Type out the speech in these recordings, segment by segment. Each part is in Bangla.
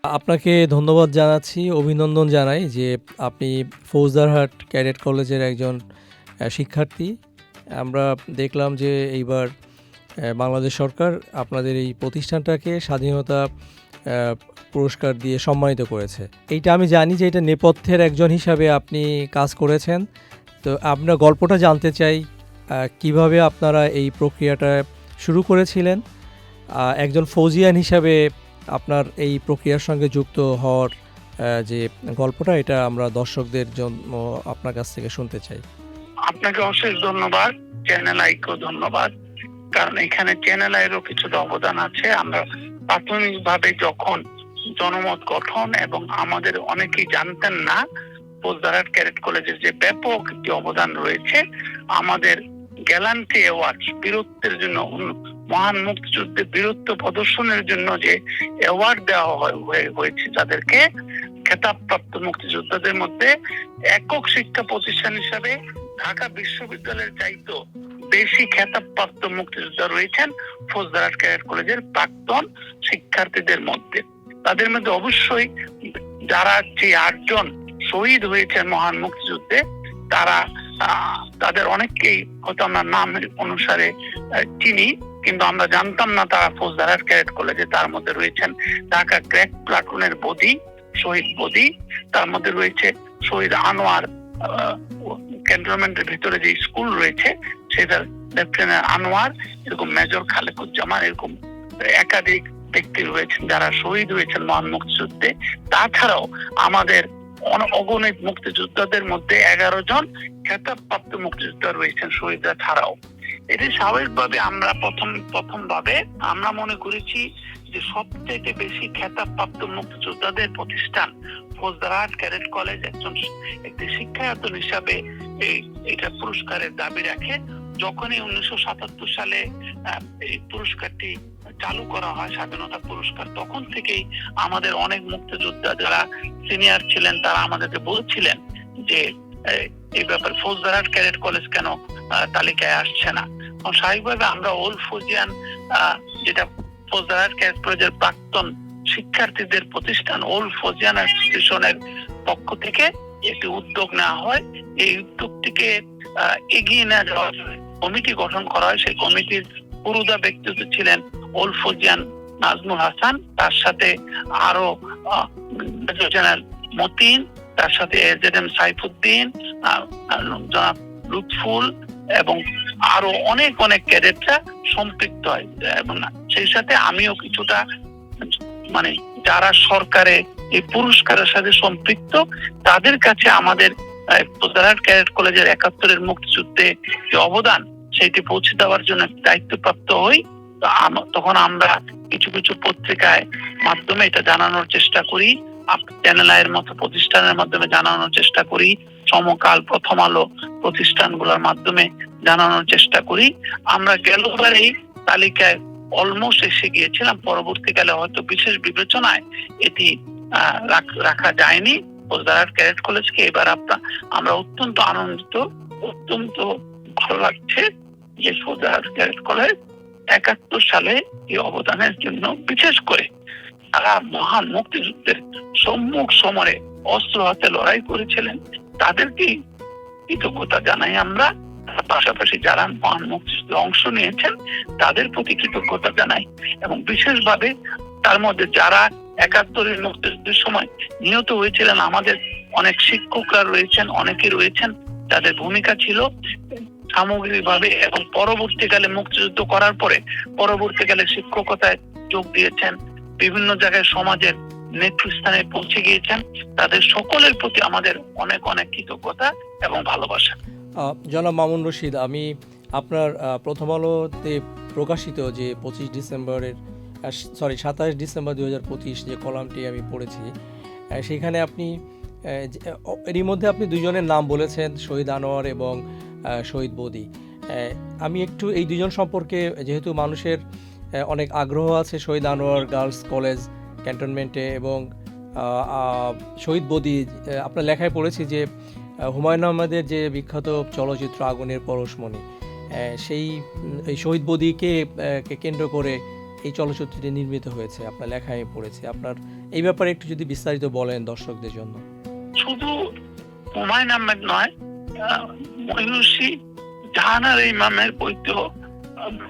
আপনাকে ধন্যবাদ জানাচ্ছি, অভিনন্দন জানাই যে আপনি ফৌজদারহাট ক্যাডেট কলেজের একজন শিক্ষার্থী। আমরা দেখলাম যে এইবার বাংলাদেশ সরকার আপনাদের এই প্রতিষ্ঠানটাকে স্বাধীনতা পুরস্কার দিয়ে সম্মানিত করেছে। এইটা আমি জানি যে এটা নেপথ্যের একজন হিসাবে আপনি কাজ করেছেন। তো আপনার গল্পটা জানতে চাই, কিভাবে আপনারা এই প্রক্রিয়াটা শুরু করেছিলেন, একজন ফৌজিয়ান হিসাবে আপনার এই প্রক্রিয়ার সঙ্গে যুক্ত হওয়ার যে গল্পটা, এটা আমরা দর্শকদের জন্য আপনার কাছ থেকে শুনতে চাই। আপনাকে অশেষ ধন্যবাদ, চ্যানেল আইকেও ধন্যবাদ, কারণ এখানে চ্যানেল আইয়েরও কিছুটা অবদান আছে। আমরা প্রাথমিকভাবে যখন জনমত গঠন এবং আমাদের অনেকেই জানতেন না ফৌজদারহাট ক্যাডেট কলেজের যে ব্যাপক একটি অবদান রয়েছে, আমাদের গ্যালান্টি অ্যাওয়ার্ড, বীরত্বের জন্য, মহান মুক্তিযুদ্ধে বীরত্ব প্রদর্শনের জন্য যে অ্যাওয়ার্ড দেওয়া হয়েছে যাদেরকে, খেতাবপ্রাপ্ত মুক্তিযোদ্ধাদের মধ্যে একক শিক্ষা প্রতিষ্ঠান হিসাবে ঢাকা বিশ্ববিদ্যালয়ের চাইতো বেশি খেতাবপ্রাপ্ত মুক্তিযোদ্ধা রয়েছেন ফৌজদারহাট ক্যাডেট কলেজের প্রাক্তন শিক্ষার্থীদের মধ্যে। তাদের মধ্যে অবশ্যই যারা যে 8 জন শহীদ হয়েছেন মহান মুক্তিযুদ্ধে, তাদের অনেককেই হয়তো আমরা নাম অনুসারে চিনি, কিন্তু আমরা জানতাম না তারা ফৌজদারহাট ক্যাডেট কলেজে। তার মধ্যে রয়েছেন ঢাকা ক্র্যাক প্লাটুনের বদি, শহীদ বদি, তার মধ্যে রয়েছে শহীদ আনোয়ার ক্যান্টনমেন্টের ভিতরে যে স্কুল রয়েছে সেটা লেফটেন্যান্ট আনোয়ার, এরকম মেজর খালেকুজ্জামান, এরকম একাধিক ব্যক্তি রয়েছেন যারা শহীদ হয়েছেন মহান মুক্তিযুদ্ধে। তাছাড়াও আমাদের অগণিত মুক্তিযোদ্ধাদের মধ্যে 11 জন খেতাবপ্রাপ্ত মুক্তিযোদ্ধা রয়েছেন শহীদরা ছাড়াও। এটি স্বাভাবিকভাবে আমরা প্রথমভাবে আমরা মনে করেছি যে সবচেয়ে বেশি খেতাবপ্রাপ্ত মুক্তিযোদ্ধাদের প্রতিষ্ঠান ফৌজদারহাট ক্যাডেট কলেজ একটি শিক্ষায়তন হিসাবে এটা পুরস্কারের দাবি রাখে। যখনই 1977 সালে এই পুরস্কারটি চালু করা হয়, স্বাধীনতা পুরস্কার, তখন থেকেই আমাদের অনেক মুক্তিযোদ্ধা যারা সিনিয়র ছিলেন তারা আমাদেরকে বলছিলেন যে এই ব্যাপারে ফৌজদারহাট ক্যাডেট কলেজ কেন তালিকায় আসছে না। স্বাভাবিকভাবে আমরা ওল্ড ফৌজিয়ান, যেটা ফৌজদারহাট ক্যাডেট কলেজের প্রাক্তন শিক্ষার্থীদের প্রতিষ্ঠান, ওল্ড ফৌজিয়ান অ্যাসোসিয়েশনের পক্ষ থেকে একটি উদ্যোগ নেওয়া হয়। এই উদ্যোগটিকে এগিয়ে নেওয়া যাওয়ার কমিটি গঠন করা হয়। সেই কমিটির পুরোদা ব্যক্তিত্ব ছিলেন ওল্ড ফৌজিয়ান নাজমুল হাসান, তার সাথে আরো জেনারেল মতিন, তার সাথে এজেডএম সাইফুদ্দিন, জনাব লুৎফুল এবং আরো অনেক ক্যাডেটরা সম্পৃক্ত হয়। এবং সেই সাথে আমিও কিছুটা, মানে যারা সরকারে এই পুরস্কারের সাথে সম্পৃক্ত, তাদের কাছে আমাদের ফৌজদারহাট ক্যাডেট কলেজের 71-এর মুক্তিযুদ্ধে যে অবদান সেটি পৌঁছে দেওয়ার জন্য দায়িত্বপ্রাপ্ত হই। তখন আমরা কিছু পত্রিকায় মাধ্যমে এটা জানানোর চেষ্টা করি, চ্যানেল আইয়ের মতো প্রতিষ্ঠানের মাধ্যমে জানানোর চেষ্টা করি, সমকাল, প্রথম আলো প্রতিষ্ঠানগুলোর মাধ্যমে জানানোর চেষ্টা করি। আমরা গেলবার এই তালিকায় অলমোস্ট এসে গিয়েছিলাম। পরবর্তীকালে হয়তো বিশেষ বিবেচনায় এটি রাখা যায়নি ফৌজদারহাট ক্যাডেট কলেজকে। এবার আমরা অত্যন্ত আনন্দিত, অত্যন্ত ভালো লাগছে যে ফৌজদারহাট ক্যাডেট কলেজ 71 সালে এই অবদানের জন্য, বিশেষ করে তারা মহান মুক্তিযুদ্ধের সম্মুখ সমরে অস্ত্র হাতে লড়াই করেছিলেন, তাদেরকে কৃতজ্ঞতা জানাই আমরা। পাশাপাশি যারা মহান মুক্তিযুদ্ধে অংশ নিয়েছেন তাদের প্রতি কৃতজ্ঞতা জানাই, এবং বিশেষভাবে তার মধ্যে যারা 71-এর মুক্তিযুদ্ধের সময় নিহত হয়েছিলেন, আমাদের অনেক শিক্ষকরা রয়েছেন, অনেকে রয়েছেন যাদের ভূমিকা ছিল সামগ্রিকভাবে, এবং পরবর্তীকালে মুক্তিযুদ্ধ করার পরে পরবর্তীকালে শিক্ষকতায় যোগ দিয়েছেন, বিভিন্ন জায়গায় সমাজের নেতৃস্থানে পৌঁছে গিয়েছেন। তাদের সকলের প্রতি আমাদের অনেক কৃতজ্ঞতা এবং ভালোবাসা। জনাব মামুন রশিদ, আমি আপনার প্রথম আলোতে প্রকাশিত যে 27 ডিসেম্বর 2025 যে কলামটি আমি পড়েছি, সেখানে আপনি এরই মধ্যে আপনি দুজনের নাম বলেছেন, শহীদ আনোয়ার এবং শহীদ বদি। আমি একটু এই দুজন সম্পর্কে, যেহেতু মানুষের অনেক আগ্রহ আছে শহীদ আনোয়ার গার্লস কলেজ ক্যান্টনমেন্টে এবং শহীদ বদি, আপনার লেখায় পড়েছি যে হুমায়ুন আহমেদের যে বিখ্যাত চলচ্চিত্র আগুনের পরশমণি, এই শহীদ বদিকে কেন্দ্র করে এই চলচ্চিত্রটি নির্মিত হয়েছে, আপনার লেখা আমি পড়েছি। আপনার এই ব্যাপারে একটু যদি বিস্তারিত বলেন দর্শকদের জন্য। শুধু হুমায়ুন আহমেদ নয়, মহিষী জাহানারা ইমামের বইতেও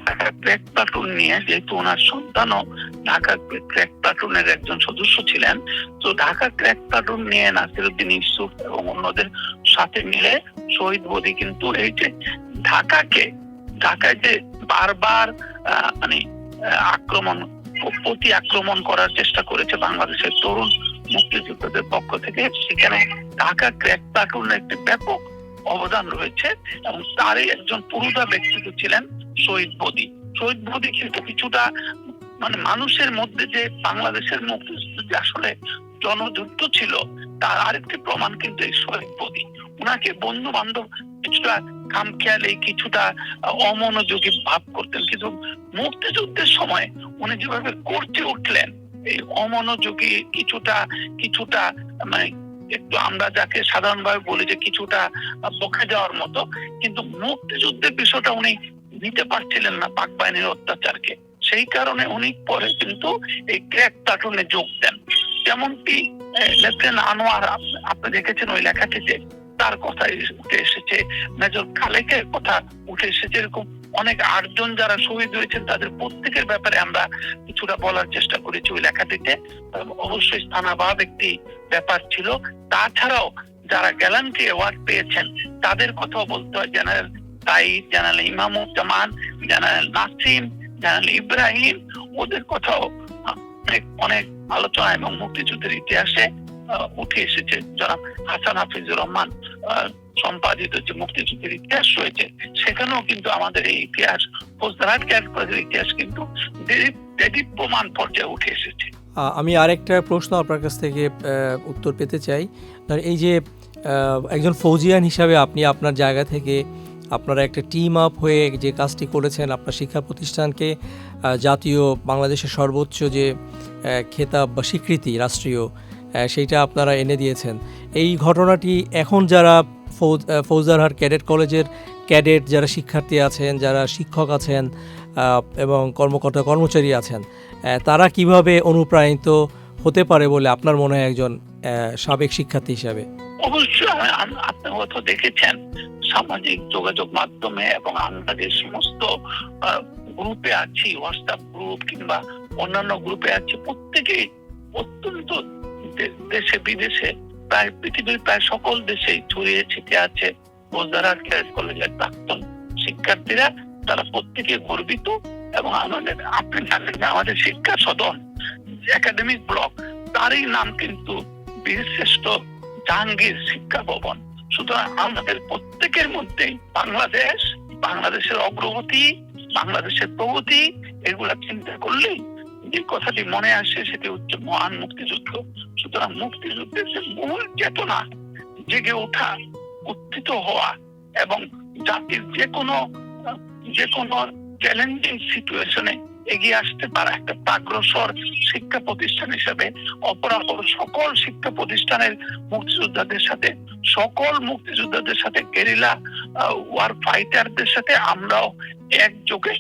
ঢাকা ক্র্যাক প্লাটুন নিয়ে, যেহেতু ওনার সন্তানও ঢাকা ক্র্যাক প্লাটুনের একজন সদস্য ছিলেন, তো ঢাকা ক্র্যাক প্লাটুন নিয়ে নাসিরউদ্দিন ইউসুফ এবং অন্যদের সাথে মিলে শহীদ বদি কিন্তু এই যে ঢাকায় যে বারবার মানে প্রতি আক্রমণ করার চেষ্টা করেছে বাংলাদেশের তরুণ মুক্তিযোদ্ধাদের পক্ষ থেকে, সেখানে ঢাকা ক্র্যাক প্লাটুনের একটি ব্যাপক অবদান রয়েছে এবং তারই একজন পুরোধা ব্যক্তিত্ব ছিলেন শহীদ বদি। শহীদ বদি কিন্তু কিছুটা মানে মানুষের মধ্যে যে বাংলাদেশের মুক্তিযুদ্ধ যে আসলে জনযুদ্ধ ছিল তার আরেকটি প্রমাণ কিন্তু এই শহীদ বদি। উনাকে বন্ধু বান্ধব কিছুটা খামখেয়ালি, কিছুটা অমনোযোগী ভাব করতেন, কিন্তু মুক্তিযুদ্ধের সময় উনি যেভাবে করতে উঠলেন এই অমনোযোগী কিছুটা মানে একটু আমরা যাকে সাধারণভাবে বলি যে কিছুটা বকে যাওয়ার মতো, কিন্তু মুক্তিযুদ্ধের বিষয়টা উনি নিতে পারছিলেন না পাক বাহিনীর অত্যাচারকে। সেই কারণে উনি পরে কিন্তু এই ক্র্যাক প্লাটুনে যোগ দেন। যেমনটি লেফটেন্যান্ট আনোয়ার, আপনি দেখেছেন ওই লেখাটিতে তার কথা উঠে এসেছে, মেজর খালেকের কথা উঠে এসেছে, এরকম অনেক 8 জন যারা শহীদ হয়েছেন তাদের প্রত্যেকের ব্যাপারে আমরা কিছুটা বলার চেষ্টা করেছি ওই লেখাটিতে। অবশ্যই স্থানাভাব একটি ব্যাপার ছিল। তাছাড়াও যারা গ্যালান্ট্রি অ্যাওয়ার্ড পেয়েছেন তাদের কথাও বলতে হয়, general Taid, general Imamuzzaman, general Nasim, general Ibrahim, ওদের কথাও অনেক আলোচনা এবং মুক্তিযুদ্ধের ইতিহাসে উঠে এসেছে। জনাব হাসান হাফিজুর রহমান সম্পাদিত যে মুক্তিযুদ্ধের ইতিহাস রয়েছে সেখানেও কিন্তু আমাদের এই ইতিহাস, ফৌজদারহাট ক্যাডেট কলেজের ইতিহাস কিন্তু প্রমাণ পর্যায়ে উঠে এসেছে। আমি আরেকটা প্রশ্ন আপনার কাছ থেকে উত্তর পেতে চাই। এই যে একজন ফৌজিয়ান হিসাবে আপনি আপনার জায়গা থেকে আপনারা একটা টিম আপ হয়ে যে কাজটি করেছেন, আপনার শিক্ষা প্রতিষ্ঠানকে জাতীয় বাংলাদেশের সর্বোচ্চ যে খেতাব বা স্বীকৃতি রাষ্ট্রীয়, সেইটা আপনারা এনে দিয়েছেন। এই ঘটনাটি এখন যারা ফৌজদারহাট ক্যাডেট কলেজের ক্যাডেট যারা শিক্ষার্থী আছেন, যারা শিক্ষক আছেন এবং কর্মকর্তা কর্মচারী আছেন, তারা কিভাবে অনুপ্রাণিত হতে পারে বলে আপনার মনে হয় একজন সাবেক শিক্ষার্থী হিসাবে? অবশ্যই আপনি হয়তো দেখেছেন সামাজিক যোগাযোগ মাধ্যমে এবং আমরা যে সমস্ত গ্রুপে আছি, হোয়াটসঅ্যাপ গ্রুপ কিংবা অন্যান্য গ্রুপে আছি, প্রত্যেকেই অত্যন্ত দেশে বিদেশে প্রায় পৃথিবীর প্রায় সকল দেশেই ছড়িয়ে ছিটে আছে ফৌজদারহাট ক্যাডেট কলেজের প্রাক্তন শিক্ষার্থীরা। তারা প্রত্যেকে গর্বিত এবং আপনি জানেন যে আমাদের শিক্ষা সদন একাডেমিক ব্লক, তারই নাম কিন্তু বীরশ্রেষ্ঠ জাহাঙ্গীর শিক্ষা ভবন। সুতরাং আমাদের প্রত্যেকের মধ্যেই বাংলাদেশের অগ্রগতি, বাংলাদেশের প্রগতি, এগুলা চিন্তা করলেই যে কথাটি মনে আসে সেটি হচ্ছে মহান মুক্তিযুদ্ধ। সুতরাং মুক্তিযুদ্ধের যে মূল চেতনা, জেগে ওঠা, উত্থিত হওয়া এবং জাতির যে কোনো চ্যালেঞ্জিং সিচুয়েশনে এগিয়ে আসতে পারা একটা প্রাগ্রসর শিক্ষা প্রতিষ্ঠান হিসেবে অপরাপর সকল শিক্ষা প্রতিষ্ঠানের সকল মুক্তিযোদ্ধাদের সাথে গেরিলা ওয়ার ফাইটারদের সাথে আমরাও একযোগে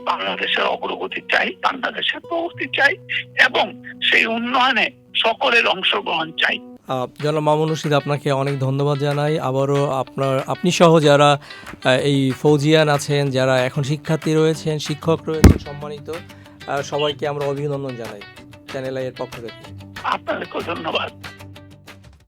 বাংলাদেশের অগ্রগতি চাই, বাংলাদেশের প্রগতি চাই এবং সেই উন্নয়নে সকলের অংশগ্রহণ চাই। জনাব মামুন রশিদ, আপনাকে অনেক ধন্যবাদ জানাই। আবারও আপনি সহ যারা এই ফৌজিয়ান আছেন, যারা এখন শিক্ষার্থী রয়েছেন, শিক্ষক রয়েছেন, সম্মানিত সবাইকে আমরা অভিনন্দন জানাই চ্যানেল আই এর পক্ষ থেকে। আপনাদেরকেও ধন্যবাদ।